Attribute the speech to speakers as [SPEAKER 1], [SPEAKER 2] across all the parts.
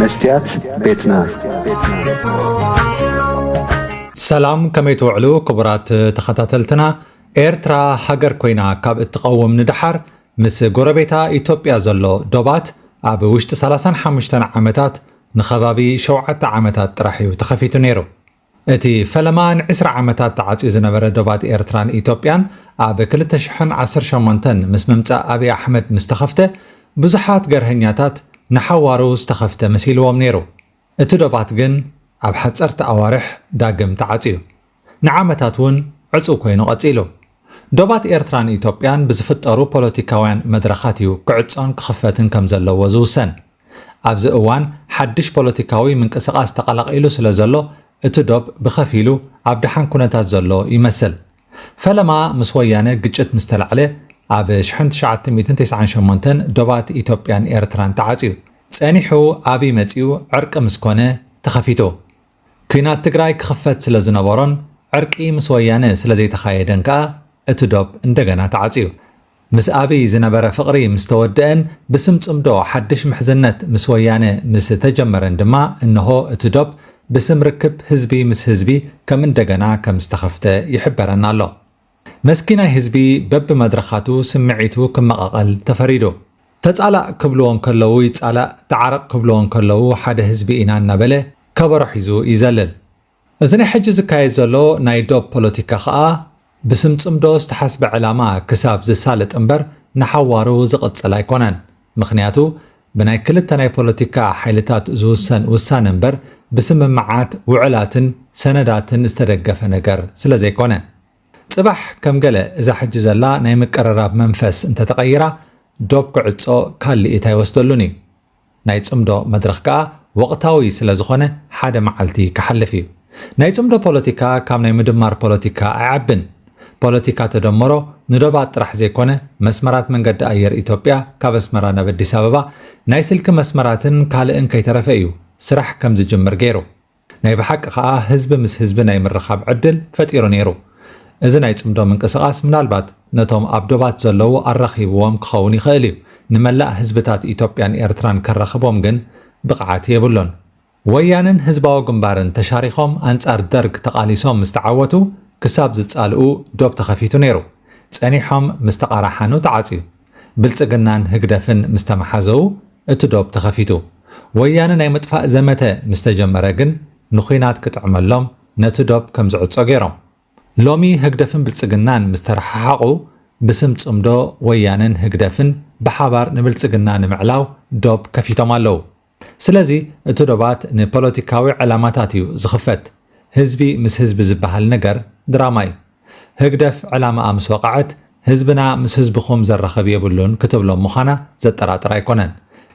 [SPEAKER 1] مستيات بيتنا
[SPEAKER 2] سلام كما يتوعلو كبرات تخطاتلتنا ኤርትራ ሃገር ኮይና ካብ እትቀውም ንድሓር ምስ ጎረቤታ ኢትዮጵያ ዘሎ ዶባት ኣብ ውሽጢ 35 ዓመታት ንኸባቢ 7 ዓመታት ጥራሕ እዩ ተኸፊቱ ነይሩ። እቲ ፈለማን 20 ዓመታት ተዓጽዩ ዝነበረ ዶባት ኤርትራን ኢትዮጵያን ኣብ 2018 ምስ ምምጻእ አብይ ኣሕመድ ምስ ተኸፍተ ብዙሓት ገርህኛታት ንሓዋሩ ዝተኸፍተ መሲልዎም ነይሩ። እቲ ዶባት ግን ኣብ ሓጸርቲ ኣዋርሕ ዳግም ተዓጽዩ ንዓመታት እውን ዕጹው ኮይኑ ቀጺሉ። ዶባት ኤርትራን ኢትዮጵያን ብዝፍጠሩ ፖለቲካውያን መድረኻት እዩ ክዕጾን ክኽፈትን ከም ዘለዎ ዝውሰን። ኣብዚ እዋን ሓድሽ ፖለቲካዊ ምንቅስቓስ ተቐላቒሉ ስለ ዘሎ እቲ ዶብ ብኸፊሉ ኣብ ድሓን ኩነታት ዘሎ ይመስል። ፈለማ ምስ ወያነ ግጭት ምስ ተላዕለ ኣብ 1998 ዶባት ኢትዮጵያን ኤርትራን ተዓጽዩ ጸኒሑ አብይ መጺኡ ዕርቂ ምስ ኮነ ተኸፊቱ። ኩናት ትግራይ ክኽፈት ስለ ዝነበሮን ዕርቂ ምስ ወያነ ስለ ዘይተኻየደን ከዓ እቲ ዶብ እንደገና ተዓጽዩ። ምስ አብይ ዝነበረ ፍቕሪ ምስ ተወድአን ብስም ጽምዶ ሓድሽ ምሕዝነት ምስ ወያነ ምስ ተጀመረን ድማ እንሆ እቲ ዶብ ብስም ርክብ ህዝቢ ምስ ህዝቢ ከም እንደገና ከም ዝተኸፍተ ይሕበረና ኣሎ። መስኪናይ ህዝቢ በብ መድረኻቱ ስምዒቱ ክመቐቐል ተፈሪዱ። ተጻላእ ክብልዎን ከለዉ ይጻላእ፣ ተዓረቕ ክብልዎን ከለዉ ሓደ ህዝቢ ኢና እናበለ ከበሮ ሒዙ ይዘልል። እዚ ናይ ሕጂ ዝካየድ ዘሎ ናይ ዶብ ፖለቲካ ከዓ ብስም ጽምዶ ዝተሓስበ ዕላማ ክሳብ ዝሳለጥ እምበር ንሓዋሩ ዝቕጽል ኣይኮነን። ምኽንያቱ ብናይ ክልተ ናይ ፖለቲካ ሓይልታት ዝውሰን ውሳነ እምበር ብስምምዓት ውዕላትን ሰነዳትን ዝተደገፈ ነገር ስለ ዘይኮነ ጽባሕ ከም ገለ እዛ ሕጂ ዘላ ናይ ምቅርራብ መንፈስ እንተተቐይራ ዶብ ክዕጾ ካልኢት ኣይወስደሉን እዩ። ናይ ጽምዶ መድረኽ ከዓ ወቕታዊ ስለ ዝኾነ ሓደ መዓልቲ ክሓልፍ እዩ። ናይ ጽምዶ ፖለቲካ ካብ ናይ ምድማር ፖለቲካ ኣይዓብን። ፖለቲካ ተደመሮ ንዶባት ጥራሕ ዘይኮነ መስመራት መንገዲ ኣየር ኢትዮጵያ ካብ ኣስመራ ናብ ኣዲስ ኣበባ ናይ ስልኪ መስመራትን ካልእን ከይተረፈ እዩ ስራሕ ከም ዝጅምር ገይሩ። ናይ ብሓቂ ከዓ ህዝቢ ምስ ህዝቢ ናይ ምርኻብ ዕድል ፈጢሩ ነይሩ። እዚ ናይ ጽምዶ ምንቅስቓስ ምናልባት ነቶም ኣብ ዶባት ዘለዉ ኣራኺብዎም ክኸውን ይኽእል እዩ። ንመላእ ህዝብታት ኢትዮጵያን ኤርትራን ከራኽቦም ግን ብቕዓት የብሎን። ወያንን ህዝባዊ ግንባርን ተሻሪኾም አንጻር ደርግ ተቃሊሶም ምስ ተዓወቱ ክሳብ ዝጻልኡ ዶብ ተኸፊቱ ነይሩ። ጸኒሖም ምስ ተቓራሓኑ ተዓጽዩ። ብልጽግናን ህግደፍን ምስ ተመሓዘው እቲ ዶብ ተኸፊቱ። ወያነ ናይ ምጥፋእ ዘመተ ምስ ተጀመረ ግን ንኹናት ክጥዕመሎም ነቲ ዶብ ከም ዝዕጾ ገይሮም። ሎሚ ህግደፍን ብልጽግናን ምስ ተረሓሓቑ ብስም ጽምዶ ወያንን ህግደፍን ብሓባር ንብልጽግና ንምዕላው ዶብ ከፊቶም ኣለዉ። ስለዚ እቲ ዶባት ንፖለቲካዊ ዕላማታት እዩ ዝኽፈት። ህዝቢ ምስ ህዝቢ ዝበሃል ነገር ድራማ እዩ። ህግደፍ ዕላማኣ ምስ ወቃዓት ህዝብና ምስ ህዝብኹም ዘራኸብ የብሉን ክትብሎም ምዃና ዘጠራጥር ኣይኮነን።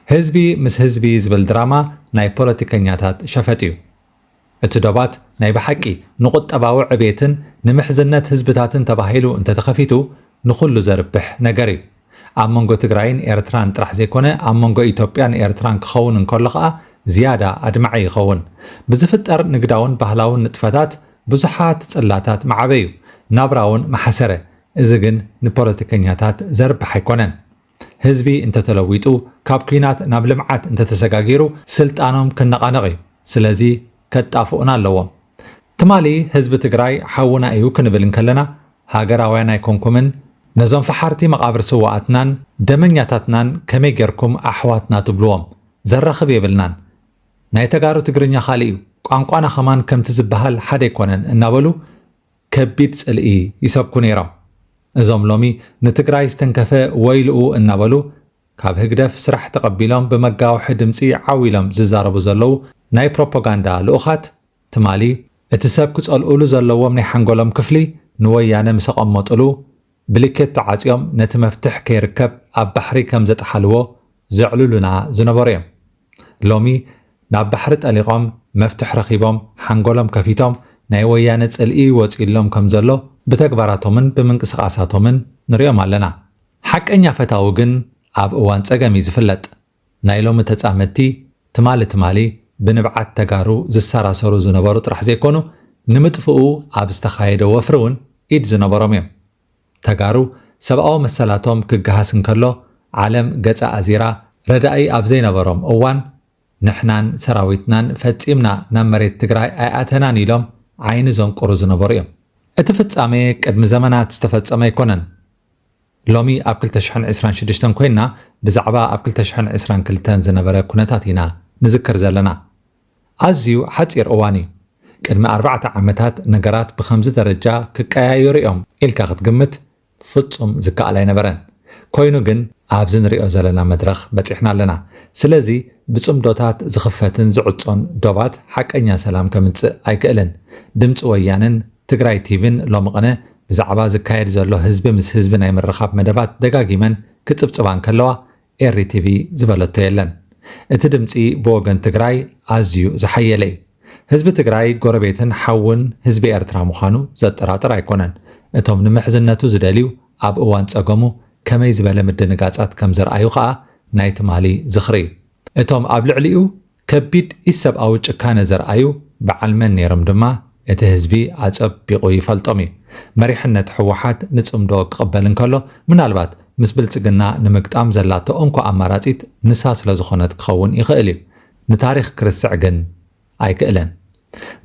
[SPEAKER 2] ህዝቢ ምስ ህዝቢ ዝብል ድራማ ናይ ፖለቲከኛታት ሸፈጥ እዩ። እቲ ዶባት ናይ ብሓቂ ንቁጠባዊ ዕቤትን ንምሕዝነት ህዝብታትን ተባሂሉ እንተተኸፊቱ ንኹሉ ዘርብሕ ነገር እዩ። ኣብ መንጎ ትግራይን ኤርትራን ጥራሕ ዘይኮነ ኣብ መንጎ ኢትዮጵያን ኤርትራን ክኸውን እንከሎ ከዓ ዝያዳ ኣድማዒ ይኸውን። ብዝፍጠር ንግዳውን ባህላውን ንጥፈታት ብዙሓት ጽላታት ማዕበዩ፣ ናብራውን ማሓሰረ። እዚ ግን ንፖለቲከኛታት ዘርብሕ ኣይኮነን። ህዝቢ እንተተለዊጡ ካብ ኩናት ናብ ልምዓት እንተተሰጋጊሩ ስልጣኖም ክነቓነቕ እዩ። ስለዚ ከጣፍኡና ኣለዎም። ትማሊ ህዝቢ ትግራይ ሓውና እዩ ክንብል እንከለና ሃገራውያን ኣይኮንኩምን ነዞም ፈሓርቲ መቓብር ስዋኣትናን ደመኛታትናን ከመይ ጌርኩም ኣሕዋትና ትብልዎም ዘራኽብ የብልናን። ናይ ተጋሩ ትግርኛ ኻሊእ እዩ፣ ቋንቋና ኸማን ከምቲ ዝበሃል ሓደ ኣይኮነን እናበሉ ከቢድ ጽልኢ ይሰብኩ ነይሮም። እዞም ሎሚ ንትግራይ ዝተንከፈ ወይልኡ እናበሉ ካብ ህግደፍ ስራሕ ተቐቢሎም ብመጋውሒ ድምፂ ዓዊሎም ዝዛረቡ ዘለዉ ናይ ፕሮፓጋንዳ ልኡኻት ትማሊ እቲ ሰብ ክጸልኡሉ ዘለዎም ናይ ሓንጎሎም ክፍሊ ንወያነ ምስ ኣቐመጡሉ ብልኬት ተዓጽዮም ነቲ መፍትሕ ከይርከብ ኣብ ባሕሪ ከም ዘጠሓልዎ ዘዕልሉና ዝነበሩ እዮም። ሎሚ ናብ ባሕሪ ጠሊቖም መፍትሕ ረኺቦም ሓንጎሎም ከፊቶም ናይ ወያነ ጽልኢ ወፂሎም ከም ዘሎ ብተግባራቶምን ብምንቅስቓሳቶምን ንሪኦም ኣለና። ሓቀኛ ፈታዊ ግን ኣብ እዋን ጸገም እዩ ዝፍለጥ። ናይ ሎሚ ተጻመድቲ ትማሊ ብንብዓት ተጋሩ ዝሰራሰሩ ዝነበሩ ጥራሕ ዘይኮኑ ንምጥፍኡ ኣብ ዝተኻየደ ወፍሪ እውን ኢድ ዝነበሮም እዮም። ተጋሩ ሰብኣዊ መሰላቶም ክገሃስ እንከሎ ዓለም ገጻ ኣዚራ ረዳኢ ኣብ ዘይነበሮም እዋን ንሕናን ሰራዊትናን ፈጺምና ናብ መሬት ትግራይ ኣይኣተናን ኢሎም ዓይኒ ዘንቁሩ ዝነበሩ እዮም። እቲ ፍጻሜ ቅድሚ ዘመናት ዝተፈጸመ ኣይኮነን። ሎሚ ኣብ 2026 ኮይና ብዛዕባ ኣብ 2022 ዝነበረ ኩነታት ኢና ንዝክር ዘለና። ኣዝዩ ሓፂር እዋን እዩ። ቅድሚ 4 ዓመታት ነገራት ብከምዚ ደረጃ ክቀያየሩ እዮም ኢልካ ክትግምት ፍጹም ዝከኣል ኣይነበረን። ኮይኑ ግን ኣብዚ ንሪኦ ዘለና መድረኽ በፂሕና ኣለና። ስለዚ ብጽምዶታት ዝኽፈትን ዝዕጾን ዶባት ሓቀኛ ሰላም ከምጽእ ኣይክእልን። ድምፂ ወያንን ትግራይ ቲቪን ሎሚ ቅነ ብዛዕባ ዝካየድ ዘሎ ህዝቢ ምስ ህዝቢ ናይ ምርኻብ መደባት ደጋጊመን ክጽብጽባን ከለዋ ኤርቲቪ ዝበለቶ የለን። እቲ ድምፂ ብወገን ትግራይ ኣዝዩ ዝሓየለ እዩ። ህዝቢ ትግራይ ጎረቤትን ሓውን ህዝቢ ኤርትራ ምዃኑ ዘጠራጥር ኣይኮነን። እቶም ንምሕዝነቱ ዝደልዩ ኣብ እዋን ጸገሙ ከመይ ዝበለ ምድንጋጻት ከም ዝረኣዩ ከዓ ናይ ትማሊ ዝኽሪ እዩ። እቶም ኣብ ልዕሊኡ ከቢድ ኢሰብኣዊ ጭካነ ዘርኣዩ በዓልመን ነይሮም ድማ እቲ ህዝቢ ኣጸቢቑ ይፈልጦም እዩ። መሪሕነት ሕወሓት ንጽምዶ ክቕበል እንከሎ ምናልባት ምስ ብልጽግና ንምግጣም ዘላቶ እንኳ ኣማራጺት ንሳ ስለ ዝኾነት ክኸውን ይኽእል እዩ። ንታሪኽ ክርስዕ ግን ኣይክእለን።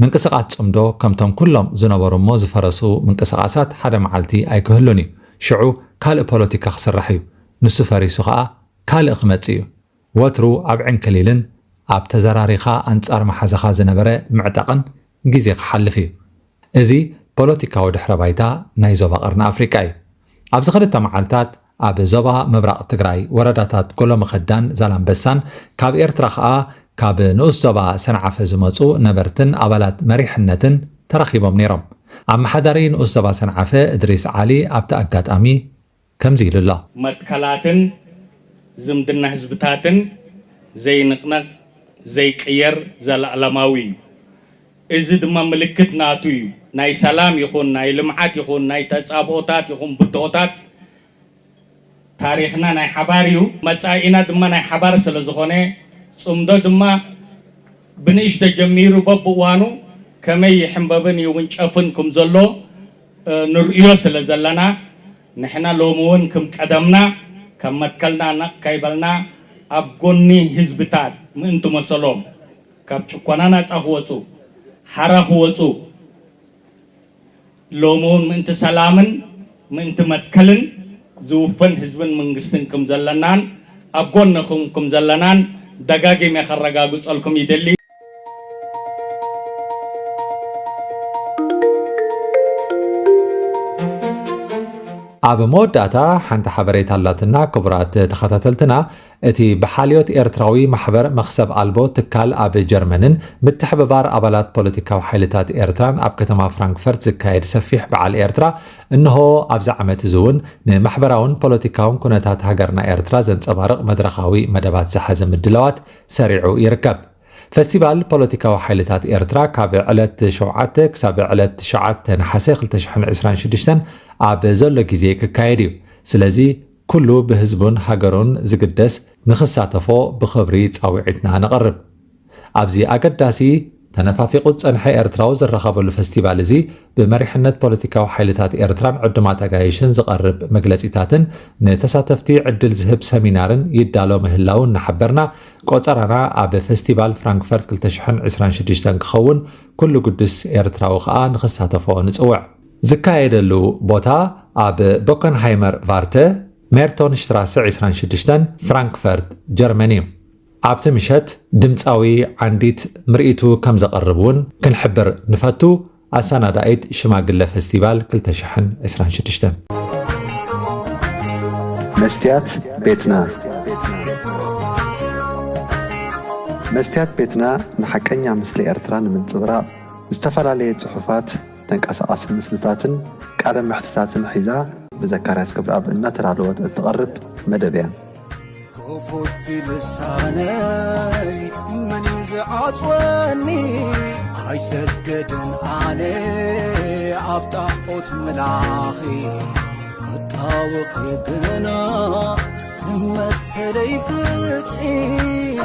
[SPEAKER 2] ምንቅስቓስ ጽምዶ ከምቶም ኩሎም ዝነበሩ እሞ ዝፈረሱ ምንቅስቓሳት ሓደ መዓልቲ ኣይክህሉን እዩ። ሽዑ ካልእ ፖለቲካ ክስራሕ እዩ። ንሱ ፈሪሱ ከዓ ካልእ ክመጽእ እዩ። ወትሩ ኣብ ዕንክሊልን ኣብ ተዘራሪኻ ኣንጻር መሓዘኻ ዝነበረ ምዕጣቕን ግዜ ክሓልፍ እዩ። እዚ ፖለቲካዊ ድሕረ ባይታ ናይ ዞባ ቀርኒ ኣፍሪቃ እዩ። ኣብዚ 2 መዓልታት ኣብ ዞባ ምብራቕ ትግራይ ወረዳታት ጎሎ መኸዳን ዛላምበሳን ካብ ኤርትራ ከዓ ካብ ንኡስ ዞባ ሰንዓፈ ዝመፁ ነበርትን ኣባላት መሪሕነትን ተረኺቦም ነይሮም። ኣመሓዳሪ ንኡስ ዞባ ሰንዓፈ እድሪስ ዓሊ ኣብቲ ኣጋጣሚ ከምዚ ኢሉ ኣሎ።
[SPEAKER 1] መትከላትን ዝምድና ህዝብታትን ዘይንቕነቕ ዘይቅየር ዘለኣለማዊ እዩ። እዚ ድማ ምልክት ናቱ እዩ። ናይ ሰላም ይኹን ናይ ልምዓት ይኹን ናይ ተጻብኦታት ይኹን ብድሆታት ታሪኽና ናይ ሓባር እዩ። መጻኢና ድማ ናይ ሓባር ስለ ዝኾነ ጽምዶ ድማ ብንእሽተ ጀሚሩ በብእዋኑ ከመይ ይሕንበብን ይውንጨፍን ከም ዘሎ ንርእዮ ስለ ዘለና ንሕና ሎሚ እውን ከም ቀደምና ከም መትከልና ነቕ ከይበልና ኣብ ጎኒ ህዝብታት ምእንቲ መሰሎም ካብ ጭቆና ነፃ ክወፁ ሓራ ክወፁ ሎሚ እውን ምእንቲ ሰላምን ምእንቲ መትከልን ዝውፈን ህዝብን መንግስትን ከም ዘለናን ኣብ ጎንኹም ከም ዘለናን ደጋጊመ ከረጋግፀልኩም ይደሊ።
[SPEAKER 2] ኣብ መወዳእታ ሓንቲ ሓበሬታ ኣላትና ክቡራት ተኸታተልትና እቲ ብሓልዮት ኤርትራዊ ማሕበር መኽሰብ ኣልቦ ትካል ኣብ ጀርመንን ምትሕብባር ኣባላት ፖለቲካዊ ሓይልታት ኤርትራን ኣብ ከተማ ፍራንክፈርት ዝካየድ ሰፊሕ በዓል ኤርትራ እንሆ ኣብዚ ዓመት እዚ እውን ንማሕበራውን ፖለቲካውን ኩነታት ሃገርና ኤርትራ ዘንጸባርቕ መድረኻዊ መደባት ዝሓዘ ምድለዋት ሰሪዑ ይርከብ። ፌስቲቫል ፖለቲካዊ ሓይልታት ኤርትራ ካብ ዕለት 7 ክሳብ ዕለት 9 ነሓሴ 2026 ኣብ ዘሎ ግዜ ክካየድ እዩ። ስለዚ ኩሉ ብህዝቡን ሃገሩን ዝግደስ ንኽሳተፎ ብኽብሪ ፃዊዒትና ንቐርብ። ኣብዚ ኣገዳሲ ተነፋፊቑ ፀንሐ ኤርትራዊ ዝረኸበሉ ፌስቲቫል እዚ ብመሪሕነት ፖለቲካዊ ሓይልታት ኤርትራን ዕዱማት ኣጋይሽን ዝቐርብ መግለፂታትን ንተሳተፍቲ ዕድል ዝህብ ሰሚናርን ይዳሎ ምህላው እናሓበርና ቆፀራና ኣብ ፌስቲቫል ፍራንክፈርት 2026 ክኸውን ኩሉ ጉዱስ ኤርትራዊ ከዓ ንኽሳተፎ ንፅውዕ። ዝካየደሉ ቦታ ኣብ ቦከንሃይመር ቫርተ ሜርቶን ሽትራሰ 26 ፍራንክፈርት ጀርመኒ እዩ። ኣብቲ ምሸት ድምፃዊ ዓንዲት ምርኢቱ ከም ዘቐርብ እውን ክንሕብር ንፈቱ። ኣሰናዳኢት ሽማግለ ፌስቲቫል 2026
[SPEAKER 3] መስትያት ቤትና መስትያት ቤትና ንሓቀኛ ምስሊ ኤርትራ ንምንጽብራቕ ዝተፈላለየ ጽሑፋት ተንቀሳቓሲ ምስልታትን ቃለ ምሕትታትን ሒዛ ብዘካርያስ ክብረኣብ እናተዳለወት እትቐርብ መደብ እያ። كفوت لساني من يزعصوني هاي سجدن علي عبطاقوت ملاخي قطاوخي قنا مسلي فتحي